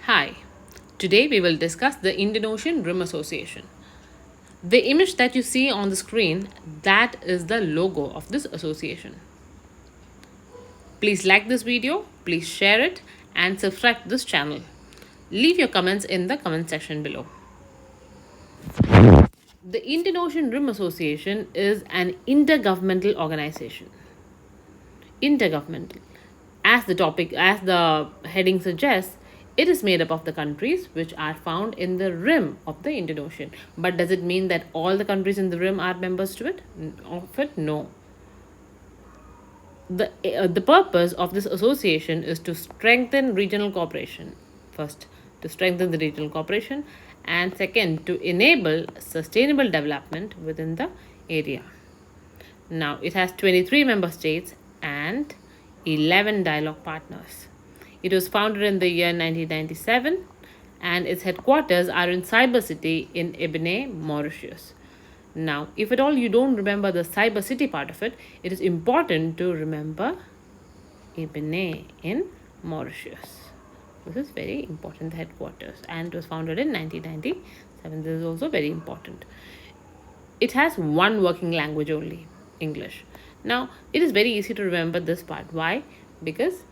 Hi, today we will discuss the Indian Ocean Rim Association. The image that you see on the screen, that is the logo of this association. Please like this video, please share it and subscribe to this channel. Leave your comments in the comment section below. The Indian Ocean Rim Association is an intergovernmental organization. Intergovernmental. As the heading suggests, it is made up of the countries which are found in the rim of the Indian Ocean. But does it mean that all the countries in the rim are members to it? Of it? No. The purpose of this association is to strengthen regional cooperation. First, to strengthen the regional cooperation, and second, to enable sustainable development within the area. Now, it has 23 member states and 11 dialogue partners. It was founded in the year 1997 and its headquarters are in Cyber City in Ebene, Mauritius. Now, if at all you don't remember the Cyber City part of it, it is important to remember Ebene in Mauritius. This is very important, the headquarters, and it was founded in 1997. This is also very important. It has one working language only, English. Now, it is very easy to remember this part. Why? Because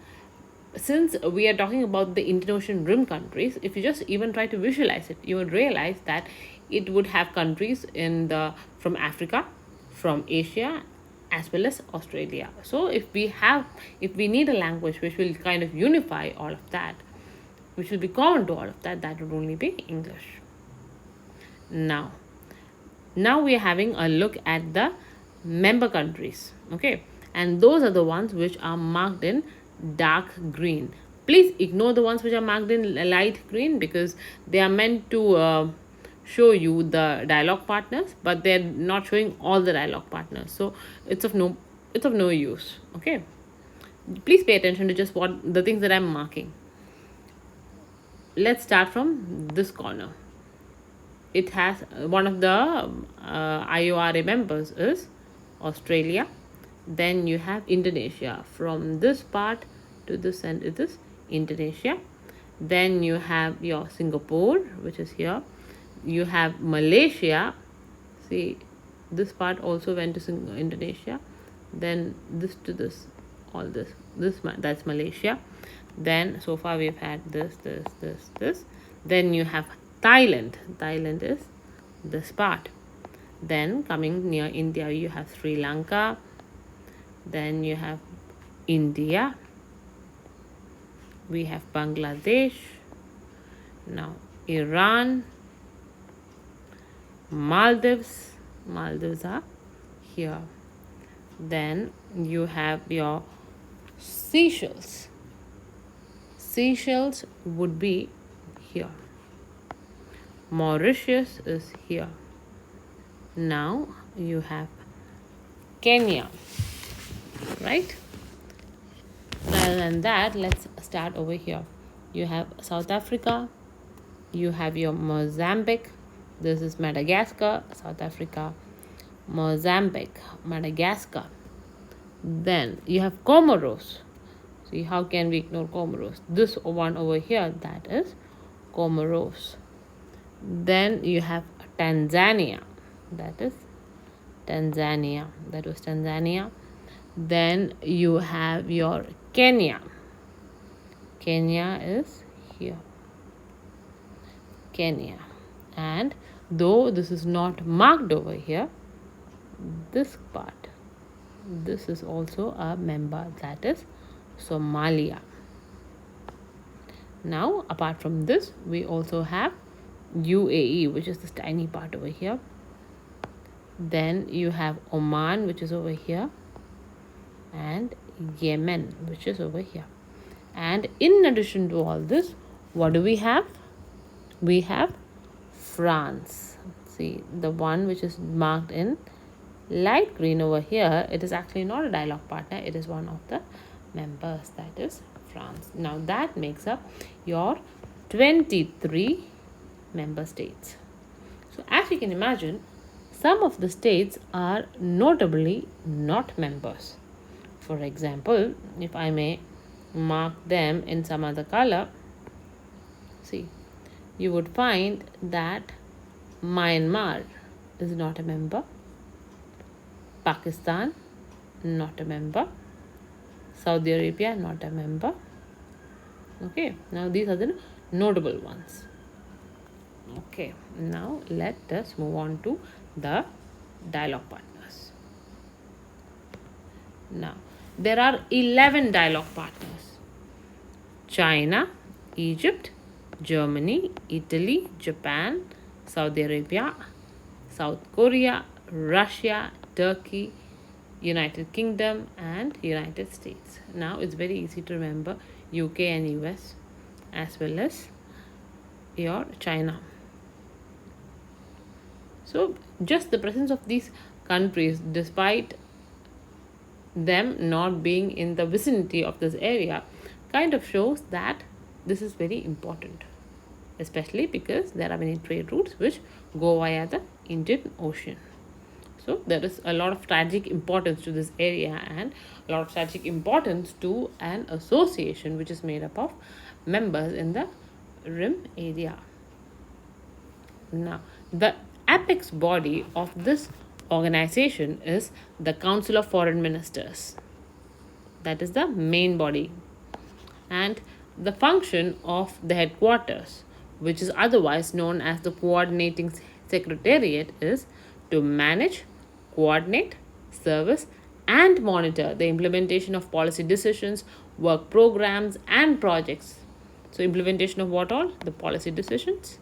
since we are talking about the Indian Ocean Rim countries, if you just even try to visualize it, you would realize that it would have countries from Africa, from Asia, as well as Australia. So if we need a language which will kind of unify all of that, which will be common to all of that, that would only be English. Now we are having a look at the member countries, okay, and those are the ones which are marked in dark green. Please ignore the ones which are marked in light green because they are meant to show you the dialogue partners, but they're not showing all the dialogue partners, so it's of no use. Okay, please pay attention to just what the things that I'm marking. Let's start from this corner. It has one of the IORA members is Australia. Then you have Indonesia. From this part to this end, it is Indonesia. Then you have your Singapore, which is here. You have Malaysia. See, this part also went to Indonesia. Then this to this, all this that's Malaysia. Then so far we've had this. Then you have Thailand. Thailand is this part. Then coming near India, you have Sri Lanka. Then you have India. We have Bangladesh. Now Iran. Maldives. Maldives are here. Then you have your Seychelles. Seychelles would be here. Mauritius is here. Now you have Kenya, right? Rather than that, let's start over here. You have South Africa. You have your Mozambique. This is Madagascar, South Africa, Mozambique, Madagascar. Then you have Comoros. See, how can we ignore Comoros? This one over here, that is Comoros. Then you have Tanzania. That is Tanzania. That was Tanzania. Then you have your Kenya. Kenya is here. Kenya. And though this is not marked over here, this part, this is also a member, that is Somalia. Now, apart from this, we also have UAE, which is this tiny part over here. Then you have Oman, which is over here, and Yemen, which is over here. And in addition to all this, what do we have? We have France. See, the one which is marked in light green over here, it is actually not a dialogue partner, it is one of the members, that is France. Now that makes up your 23 member states. So as you can imagine, some of the states are notably not members. For example, if I may mark them in some other color, See, you would find that Myanmar is not a member, Pakistan not a member, Saudi Arabia not a member. Okay, now these are the notable ones. Okay, now let us move on to the dialogue partners. Now, there are 11 dialogue partners: China, Egypt, Germany, Italy, Japan, Saudi Arabia, South Korea, Russia, Turkey, United Kingdom, and United States. Now it's very easy to remember UK and US, as well as your China. So just the presence of these countries, despite them not being in the vicinity of this area, kind of shows that this is very important, especially because there are many trade routes which go via the Indian Ocean. So there is a lot of strategic importance to this area and a lot of strategic importance to an association which is made up of members in the rim area. Now, the apex body of this organization is the Council of Foreign Ministers. That is the main body. And the function of the headquarters, which is otherwise known as the Coordinating Secretariat, is to manage, coordinate, service, and monitor the implementation of policy decisions, work programs, and projects. So, implementation of what all? The policy decisions,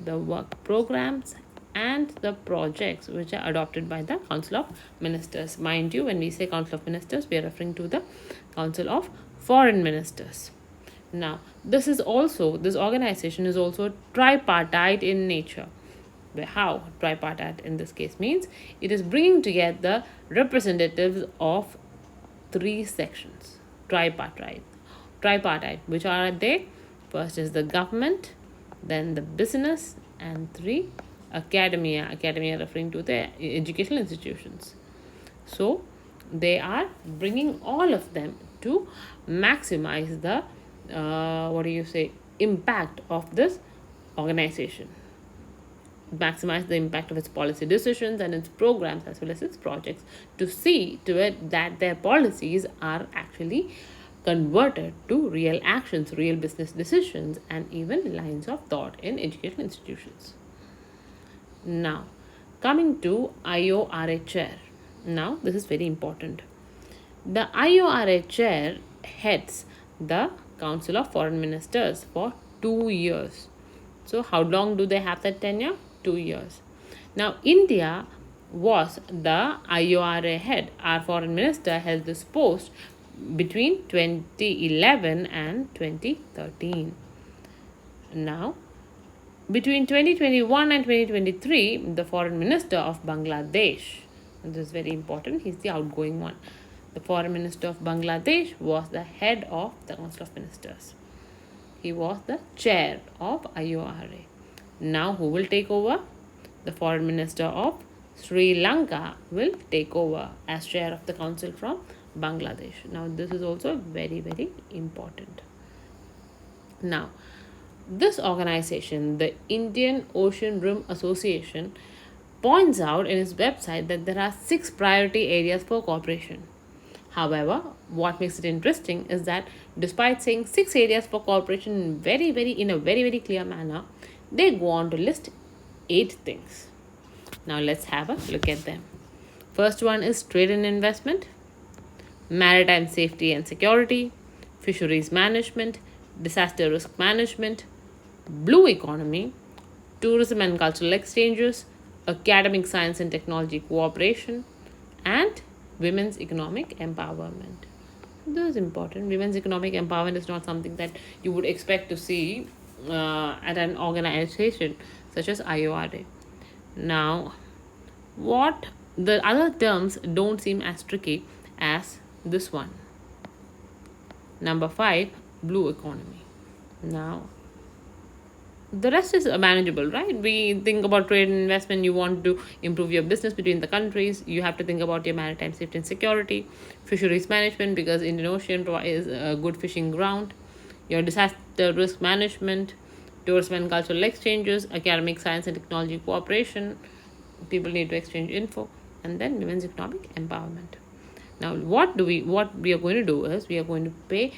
the work programs, and the projects which are adopted by the Council of Ministers. Mind you, when we say Council of Ministers, we are referring to the Council of Foreign Ministers. Now, this organization is also tripartite in nature. How tripartite in this case means? It is bringing together representatives of three sections. Tripartite, which are they? First is the government, then the business, and three, academia referring to the educational institutions. So they are bringing all of them to maximize the impact of this organization, maximize the impact of its policy decisions and its programs as well as its projects, to see to it that their policies are actually converted to real actions, real business decisions, and even lines of thought in educational institutions. Now, coming to IORA chair. Now, this is very important. The IORA chair heads the Council of Foreign Ministers for 2 years. So, how long do they have that tenure? 2 years. Now, India was the IORA head. Our foreign minister held this post between 2011 and 2013. Now, between 2021 and 2023, the foreign minister of Bangladesh, and this is very important, he's the outgoing one. The foreign minister of Bangladesh was the head of the Council of Ministers. He was the chair of IORA. Now, who will take over? The foreign minister of Sri Lanka will take over as chair of the council from Bangladesh. Now, this is also very, very important. Now, this organization, the Indian Ocean Rim Association, points out in its website that there are 6 priority areas for cooperation. However, what makes it interesting is that despite saying 6 areas for cooperation in a very, very clear manner, they go on to list 8 things. Now, let's have a look at them. First one is trade and investment, maritime safety and security, fisheries management, disaster risk management, blue economy, tourism and cultural exchanges, academic science and technology cooperation, and women's economic empowerment. This is important. Women's economic empowerment is not something that you would expect to see at an organization such as IORA. Now, what the other terms don't seem as tricky as this one. Number 5, blue economy. Now, the rest is manageable, right? We think about trade and investment. You want to improve your business between the countries. You have to think about your maritime safety and security, fisheries management, because Indian Ocean is a good fishing ground, your disaster risk management, tourism and cultural exchanges, academic, science and technology cooperation. People need to exchange info, and then women's economic empowerment. Now, what we are going to do is we are going to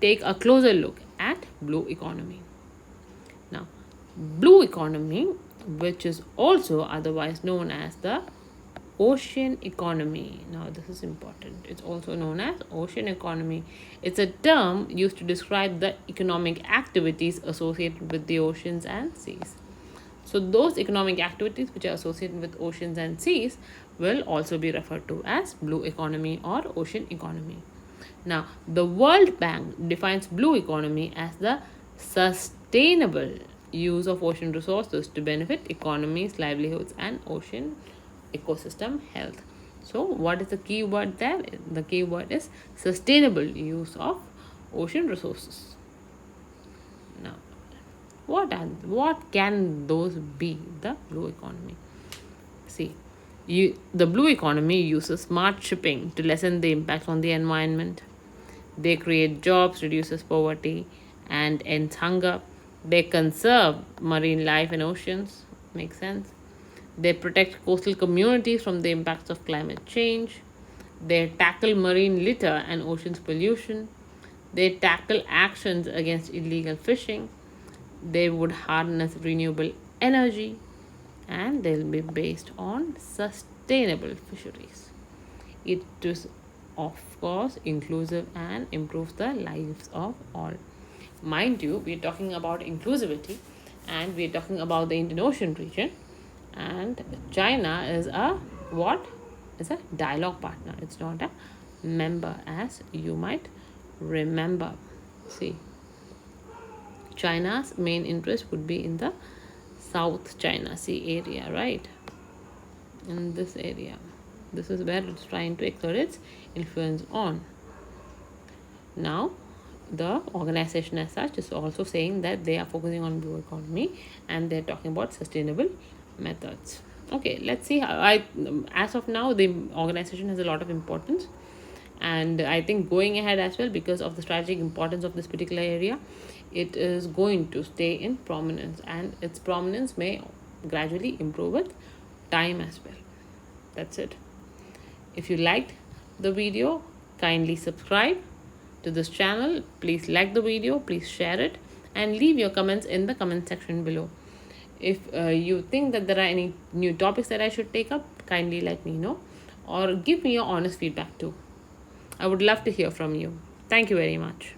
take a closer look at blue economy. Now, blue economy, which is also otherwise known as the ocean economy. Now, this is important. It's also known as ocean economy. It's a term used to describe the economic activities associated with the oceans and seas. So, those economic activities which are associated with oceans and seas will also be referred to as blue economy or ocean economy. Now, the World Bank defines blue economy as the sustainable use of ocean resources to benefit economies, livelihoods, and ocean ecosystem health. So, what is the key word there? The key word is sustainable use of ocean resources. Now, what can those be? The blue economy. See, the blue economy uses smart shipping to lessen the impact on the environment. They create jobs, reduces poverty, and ends hunger. They conserve marine life and oceans. Makes sense. They protect coastal communities from the impacts of climate change. They tackle marine litter and oceans pollution. They tackle actions against illegal fishing. They would harness renewable energy, and they'll be based on sustainable fisheries. It is, of course, inclusive and improves the lives of all. Mind you, we're talking about inclusivity and we're talking about the Indian Ocean region, and China is a what? Is a dialogue partner. It's not a member, as you might remember. See, China's main interest would be in the South China Sea area, right? In this area. This is where it's trying to exert its influence on. Now, the organization as such is also saying that they are focusing on blue economy and they're talking about sustainable methods. Okay, let's see how as of now the organization has a lot of importance, and I think going ahead as well, because of the strategic importance of this particular area, it is going to stay in prominence, and its prominence may gradually improve with time as well. That's it. If you liked the video, kindly subscribe to this channel. Please like the video, please share it, and leave your comments in the comment section below. If you think that there are any new topics that I should take up, kindly let me know, or give me your honest feedback too. I would love to hear from you. Thank you very much.